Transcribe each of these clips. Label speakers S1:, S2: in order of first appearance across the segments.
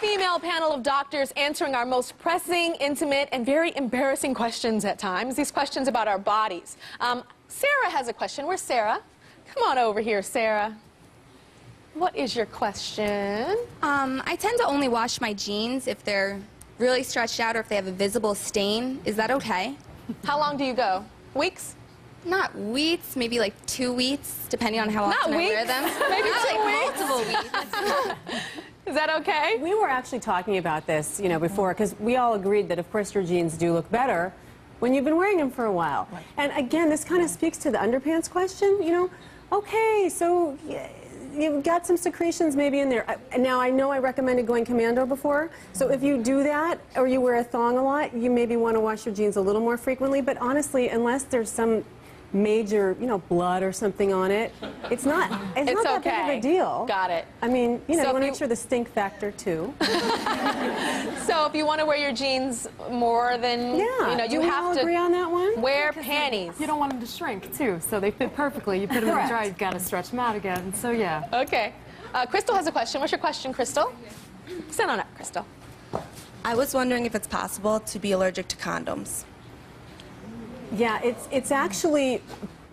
S1: female panel of doctors answering our most pressing, intimate, and very embarrassing questions at times. These questions about our bodies. Sarah has a question. Where's Sarah? Come on over here, Sarah. What is your question?
S2: I tend to only wash my jeans if they're really stretched out or if they have a visible stain. Is that okay?
S1: How long do you go? Weeks?
S2: Not weeks, maybe like 2 weeks, depending on how often I wear them.
S1: Maybe
S2: Not
S1: 2
S2: like
S1: weeks.
S2: multiple weeks.
S1: Is that okay?
S3: We were actually talking about this, before, because we all agreed that, of course, your jeans do look better when you've been wearing them for a while. Right. And again, this kind of speaks to the underpants question. Okay, so you've got some secretions maybe in there. Now, I know I recommended going commando before, so if you do that or you wear a thong a lot, you maybe want to wash your jeans a little more frequently. But honestly, unless there's some major, blood or something on it, it's not that big of a deal.
S1: Got it.
S3: I mean, you want to make sure the stink factor too.
S1: So if you want to wear your jeans more than, you have to
S3: agree on that one?
S1: Wear panties.
S4: You don't want them to shrink too, so they fit perfectly. You put them in dry, you've got to stretch them out again. So yeah.
S1: Okay. Crystal has a question. What's your question, Crystal? Stand on up, Crystal.
S5: I was wondering if it's possible to be allergic to condoms.
S3: Yeah, it's actually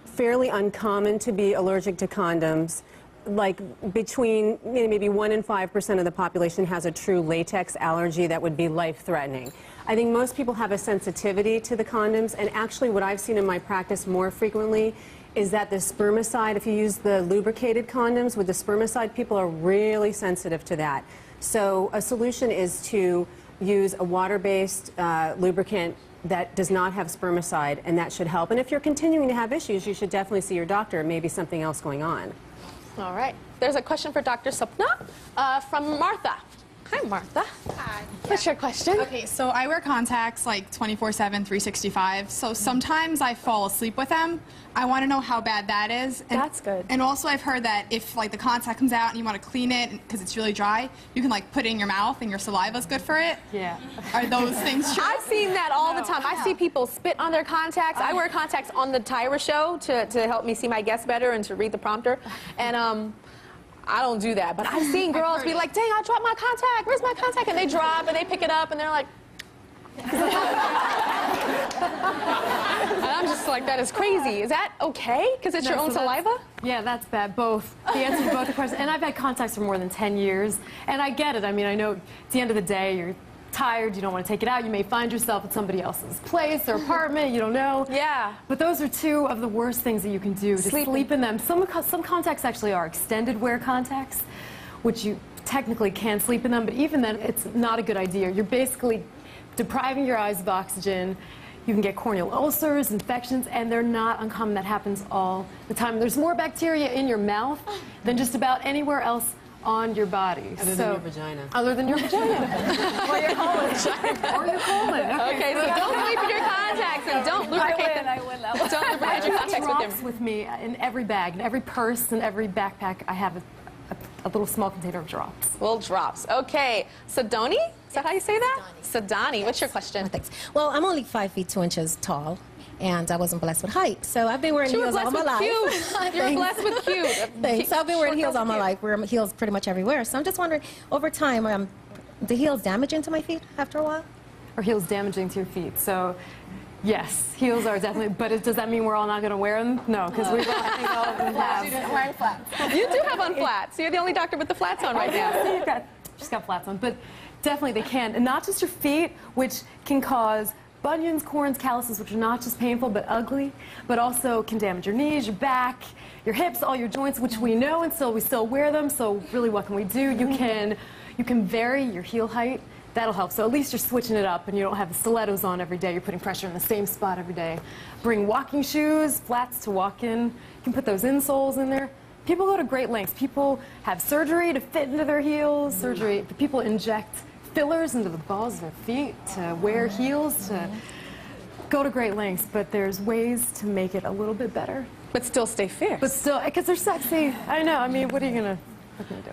S3: fairly uncommon to be allergic to condoms. Like between maybe 1 and 5% of the population has a true latex allergy that would be life-threatening. I think most people have a sensitivity to the condoms, and actually what I've seen in my practice more frequently is that the spermicide, if you use the lubricated condoms with the spermicide, people are really sensitive to that. So a solution is to use a water-based lubricant that does not have spermicide, and that should help. And if you're continuing to have issues, you should definitely see your doctor. Maybe something else going on.
S1: All right. There's a question for Dr. Sapna from Martha. Hi, Martha.
S6: Hi.
S1: What's your question?
S6: Okay, so I wear contacts like 24/7, 365. So sometimes I fall asleep with them. I want to know how bad that is. And,
S1: That's good.
S6: And also I've heard that if like the contact comes out and you want to clean it because it's really dry, you can like put it in your mouth and your saliva's good for it.
S4: Yeah.
S6: Are those things true?
S1: I've seen that all the time. I see people spit on their contacts. I wear contacts on the Tyra show to help me see my guests better and to read the prompter. And I don't do that, but I've seen girls be like, dang, I dropped my contact. Where's my contact? And they drop and they pick it up and they're like, and I'm just like, that is crazy. Is that okay? Because it's your own saliva?
S4: Yeah, that's bad. Both. The answer to both the questions. And I've had contacts for more than 10 years, and I get it. I mean, I know at the end of the day, you're tired, you don't want to take it out, you may find yourself at somebody else's place or apartment, you don't know.
S1: Yeah.
S4: But those are two of the worst things that you can do, to sleep in them. Some contacts actually are extended wear contacts, which you technically can sleep in them, but even then, it's not a good idea. You're basically depriving your eyes of oxygen. You can get corneal ulcers, infections, and they're not uncommon. That happens all the time. There's more bacteria in your mouth than just about anywhere else on your body.
S3: Other than your vagina.
S4: Other than your vagina.
S1: Or your colon.
S4: Or your colon.
S1: Okay, so don't sleep in your contacts and don't lubricate them.
S5: I win that one.
S1: Don't lubricate your contacts with
S4: Drops
S1: them.
S4: with me in every bag, in every purse, in every backpack. I have a little small container of drops.
S1: Little drops. Okay. Sadoni? Is that how you say that? Sadani. What's your question?
S7: Thanks. Well, I'm only 5 feet 2 inches tall, and I wasn't blessed with height. So I've been wearing heels all my life.
S1: You were blessed with cute.
S7: Thanks. So I've been wearing heels all my life. Wear heels pretty much everywhere. So I'm just wondering, over time, the heels damaging to my feet after a while?
S4: Or heels damaging to your feet. So, yes, heels are definitely, but does that mean we're all not going to wear them? No, because we all of them have.
S5: Wearing flats.
S1: You do have on flats. You're the only doctor with the flats on right now.
S4: So you've just got flats on. But definitely they can. And not just your feet, which can cause bunions, corns, calluses, which are not just painful but ugly, but also can damage your knees, your back, your hips, all your joints, which we know, and so we still wear them. So really, what can we do? You can vary your heel height. That'll help. So at least you're switching it up and you don't have the stilettos on every day. You're putting pressure in the same spot every day. Bring walking shoes, flats to walk in. You can put those insoles in there. People go to great lengths. People have surgery to fit into their heels, surgery. People inject fillers into the balls of their feet to wear heels, to go to great lengths. But there's ways to make it a little bit better.
S1: But still stay fierce.
S4: But still, because they're sexy. I know. I mean, what are you going to...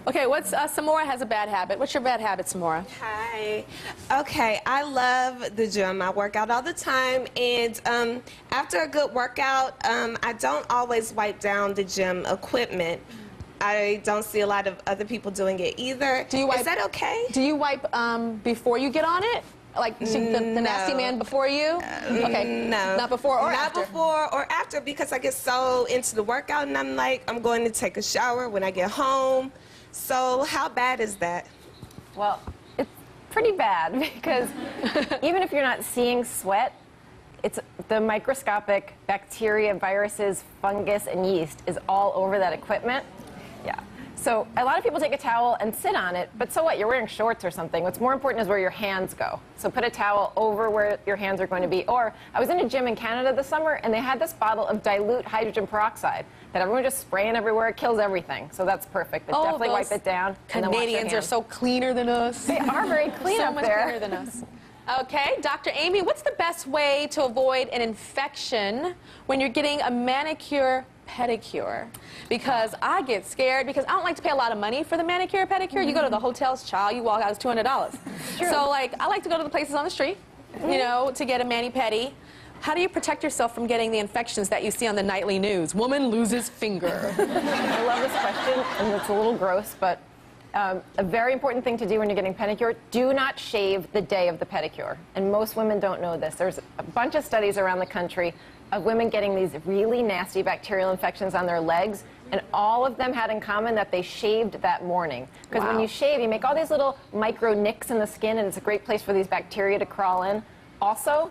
S1: Okay, Samora has a bad habit. What's your bad habit, Samora?
S5: Hi. Okay, I love the gym. I work out all the time, and after a good workout, I don't always wipe down the gym equipment. I don't see a lot of other people doing it either.
S1: Do you wipe,
S5: Is that okay?
S1: Do you wipe before you get on it? Like the nasty man before you? Okay.
S5: No.
S1: Not before or
S5: Not
S1: after?
S5: Not before or after, because I get so into the workout and I'm like, I'm going to take a shower when I get home. So how bad is that?
S8: Well, it's pretty bad because even if you're not seeing sweat, it's the microscopic bacteria, viruses, fungus, and yeast is all over that equipment. Yeah. So a lot of people take a towel and sit on it, but so what? You're wearing shorts or something. What's more important is where your hands go. So put a towel over where your hands are going to be. Or I was in a gym in Canada this summer, and they had this bottle of dilute hydrogen peroxide that everyone just spraying everywhere. It kills everything. So that's perfect. But definitely wipe it down. And then wash your
S1: Canadians are
S8: hands.
S1: so cleaner than us.
S8: They are very clean
S1: so
S8: up
S1: much
S8: there.
S1: cleaner than us. Okay, Dr. Amy, what's the best way to avoid an infection when you're getting a manicure pedicure? Because I get scared because I don't like to pay a lot of money for the manicure pedicure. You go to the hotel's, child, you walk out, it's $200. So like I like to go to the places on the street, you know, to get a mani-pedi. How do you protect yourself from getting the infections that you see on the nightly news? Woman loses finger.
S8: I love this question, and it's a little gross, but a very important thing to do when you're getting pedicure, do not shave the day of the pedicure. And most women don't know this. There's a bunch of studies around the country of women getting these really nasty bacterial infections on their legs, and all of them had in common that they shaved that morning. Because when you shave, you make all these little micro nicks in the skin, and it's a great place for these bacteria to crawl in. Also,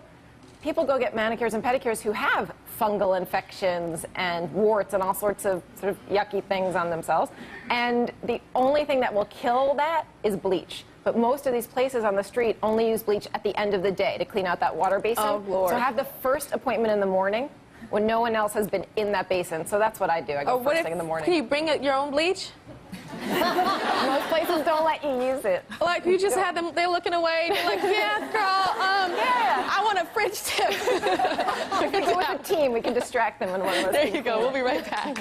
S8: people go get manicures and pedicures who have fungal infections and warts and all sorts of sort of yucky things on themselves. And the only thing that will kill that is bleach. But most of these places on the street only use bleach at the end of the day to clean out that water basin.
S1: Oh, Lord.
S8: So have the first appointment in the morning when no one else has been in that basin. So that's what I do. I go first thing in the morning.
S1: Can you bring your own bleach?
S8: Most places don't let you use it.
S1: Like you just had them, they're looking away. You're like, yeah, girl,
S8: Yeah.
S1: I want a French tip.
S8: We can do it with a team. We can distract them when one of us.
S1: There you go. We'll be right back.